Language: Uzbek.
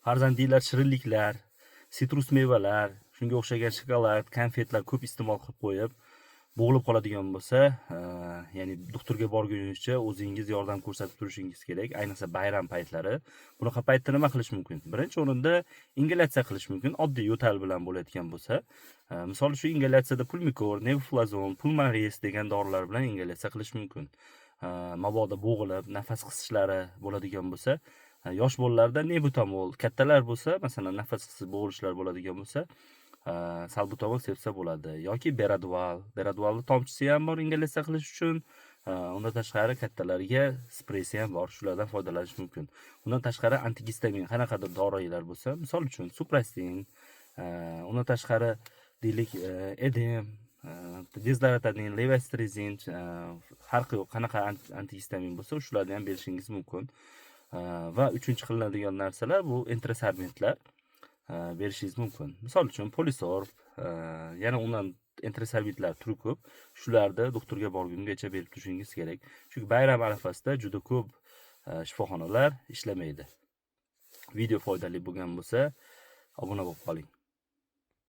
farzandiylar shirinliklar, sitrus mevalar, shunga o'xshagan shokolad, konfetlar ko'p iste'mol qilib qo'yib, bo'g'ilib qoladigan bo'lsa, ya'ni doktorga borguningizcha o'zingiz yordam ko'rsatib turishingiz kerak, ayniqsa bayram paytlari. Bunaqa paytda nima qilish mumkin? Birinchi o'rinda ingalyatsiya qilish mumkin, oddiy yo'tal bilan bo'layotgan bo'lsa. Misol uchun ingalyatsiyada pulmikor, nevoflazon, pulmaris degan dorilar bilan ingalyatsiya qilish mumkin. Mabodo bo'g'ilib, nafas qisishlari bo'ladigan bo'lsa, yosh bolalarda nebutamol, kattalar bo'lsa, masalan, nafas qisib bo'g'ilishlar bo'ladigan bo'lsa, salbutamol sepsa bo'ladi yoki beradvalni tomchisi ham bor ingalyatsiya qilish uchun. Undan tashqari kattalarga spreysi ham bor, shulardan foydalanish mumkin. Undan tashqari antigistamin qanaqadir dorilar bo'lsa, misol uchun suprastin, undan tashqari deylik edem, dezloratadin, levostrizin, farqi yo'q, qanaqa antigistamin bo'lsa, shularni ham berishingiz mumkin. Va uchinchi qilinadigan narsalar bu enterosorbentlar berishingiz mumkin. Misol uchun polisorb, yana undan enterosorbentlar turi ko'p. Shularni doktorga borgungacha berib turishingiz kerak. Chunki bayram arafasida juda ko'p shifoxonalar ishlamaydi. Video foydali bo'lgan bo'lsa, obuna bo'lib qoling.